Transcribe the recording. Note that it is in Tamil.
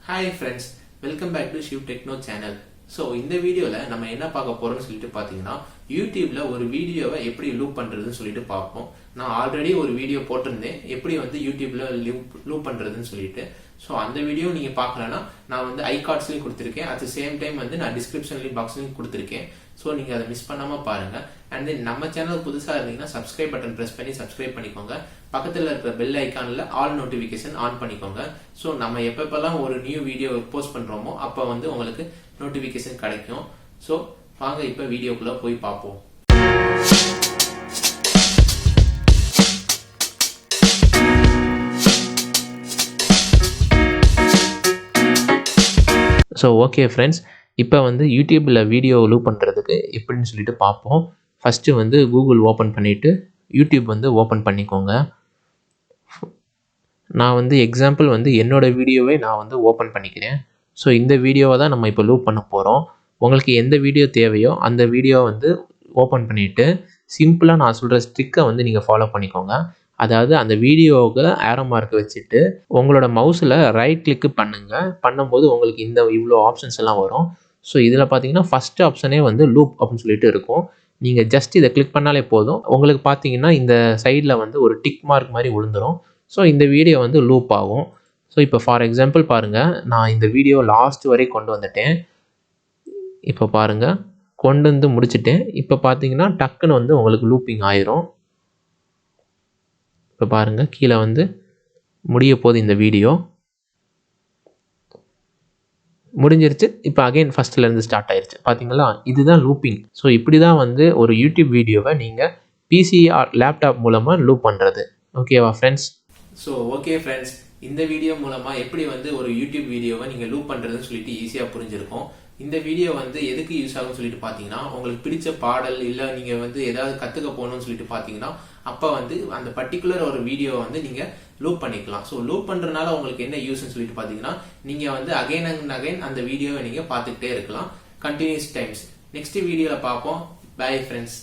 Hi friends, welcome back to Shiv Techno channel. So இந்த வீடியோல நம்ம என்ன பார்க்க போறோம்னு சொல்லிட்டு பாத்தீங்கன்னா YouTubeல ஒரு வீடியோவை எப்படி லூப் பண்றதுன்னு சொல்லிட்டு பார்ப்போம். நான் ஆல்ரெடி ஒரு வீடியோ போட்டிருந்தேன் எப்படி வந்து YouTubeல லூப் பண்றதுன்னு சொல்லிட்டு. சோ அந்த வீடியோ நீங்க பார்க்கலனா நான் வந்து ஐ கார்ட்ஸ்லயும் கொடுத்திருக்கேன். at the same time வந்து நான் டிஸ்கிரிப்ஷன்லயும் பாக்ஸ்லயும் கொடுத்திருக்கேன். சோ நீங்க அதை மிஸ் பண்ணாம பாருங்க. and then நம்ம சேனல் புதுசா இருந்தீங்கன்னா சப்ஸ்கிரைப் பட்டன் பிரஸ் பண்ணி சப்ஸ்கிரைப் பண்ணிக்கோங்க. பக்கத்துல இருக்கிற பெல் ஐகான்ல ஆல் நோட்டிபிகேஷன் ஆன் பண்ணிக்கோங்க. சோ நம்ம எப்பப்பெல்லாம் ஒரு நியூ வீடியோ போஸ்ட் பண்றோமோ அப்ப வந்து உங்களுக்கு நோட்டிபிகேஷன் கிடைக்கும். சோ வாங்க இப்ப வீடியோக்குள்ள போய் பார்ப்போம். ஸோ ஓகே ஃப்ரெண்ட்ஸ், இப்போ வந்து யூடியூப்பில் வீடியோ லூப் பண்ணுறதுக்கு எப்படின்னு சொல்லிட்டு பார்ப்போம். ஃபஸ்ட்டு வந்து கூகுள் ஓப்பன் பண்ணிவிட்டு யூடியூப் வந்து ஓப்பன் பண்ணிக்கோங்க. நான் வந்து எக்ஸாம்பிள் வந்து என்னோடய வீடியோவை நான் வந்து ஓப்பன் பண்ணிக்கிறேன். ஸோ இந்த வீடியோவை தான் நம்ம இப்போ லூப் பண்ண போகிறோம். உங்களுக்கு எந்த வீடியோ தேவையோ அந்த வீடியோவை வந்து ஓப்பன் பண்ணிவிட்டு சிம்பிளாக நான் சொல்கிற ஸ்ட்ரிக்கை வந்து நீங்கள் ஃபாலோ பண்ணிக்கோங்க. அதாவது அந்த வீடியோவுக்கு ஆரோ மார்க் வச்சுட்டு உங்களோட மவுஸில் ரைட் கிளிக்கு பண்ணும்போது உங்களுக்கு இவ்வளோ ஆப்ஷன்ஸ் எல்லாம் வரும். ஸோ இதில் பார்த்தீங்கன்னா ஃபஸ்ட்டு ஆப்ஷனே வந்து லூப் அப்படின்னு சொல்லிட்டு இருக்கும். நீங்கள் ஜஸ்ட் இதை கிளிக் பண்ணாலே போதும். உங்களுக்கு பார்த்தீங்கன்னா இந்த சைடில் வந்து ஒரு டிக் மார்க் மாதிரி விழுந்துடும். ஸோ இந்த வீடியோ வந்து லூப் ஆகும். ஸோ இப்போ ஃபார் எக்ஸாம்பிள் பாருங்கள், நான் இந்த வீடியோ லாஸ்ட் வரை கொண்டு வந்துட்டேன். இப்போ பாருங்கள், கொண்டு வந்து முடிச்சுட்டேன். இப்போ பார்த்தீங்கன்னா டக்குன்னு வந்து உங்களுக்கு லூப்பிங் ஆயிரும். இப்போ பாருங்கள், கீழே வந்து முடிய போகுது இந்த வீடியோ முடிஞ்சிருச்சு. இப்போ அகைன் ஃபஸ்ட்லேருந்து ஸ்டார்ட் ஆயிடுச்சு. பார்த்தீங்களா, இதுதான் லூப்பிங். ஸோ இப்படி தான் வந்து ஒரு யூடியூப் வீடியோவை நீங்கள் பிசி ஆர் லேப்டாப் மூலமாக லூப் பண்ணுறது. ஓகேவா ஃப்ரெண்ட்ஸ்? ஸோ ஓகே ஃப்ரெண்ட்ஸ், இந்த வீடியோ மூலமாக எப்படி வந்து ஒரு யூடியூப் வீடியோவை நீங்கள் லூப் பண்ணுறதுன்னு சொல்லிட்டு ஈஸியாக புரிஞ்சிருக்கும். இந்த வீடியோ வந்து எதுக்கு யூஸ் ஆகும்னு சொல்லிட்டு பார்த்தீங்கன்னா, உங்களுக்கு பிடிச்ச பாடல் இல்லை நீங்கள் வந்து ஏதாவது கற்றுக்க போகணும்னு சொல்லிட்டு பார்த்தீங்கன்னா அப்போ வந்து அந்த பர்டிகுலர் ஒரு வீடியோ வந்து நீங்கள் லூப் பண்ணிக்கலாம். ஸோ லூப் பண்ணுறதுனால உங்களுக்கு என்ன யூஸ்ன்னு சொல்லிட்டு பார்த்தீங்கன்னா, நீங்கள் வந்து அகைன் அண்ட் அகைன் அந்த வீடியோவை நீங்கள் பார்த்துக்கிட்டே இருக்கலாம் கண்டினியூஸ் டைம்ஸ். நெக்ஸ்ட் வீடியோவில் பார்ப்போம். Bye friends.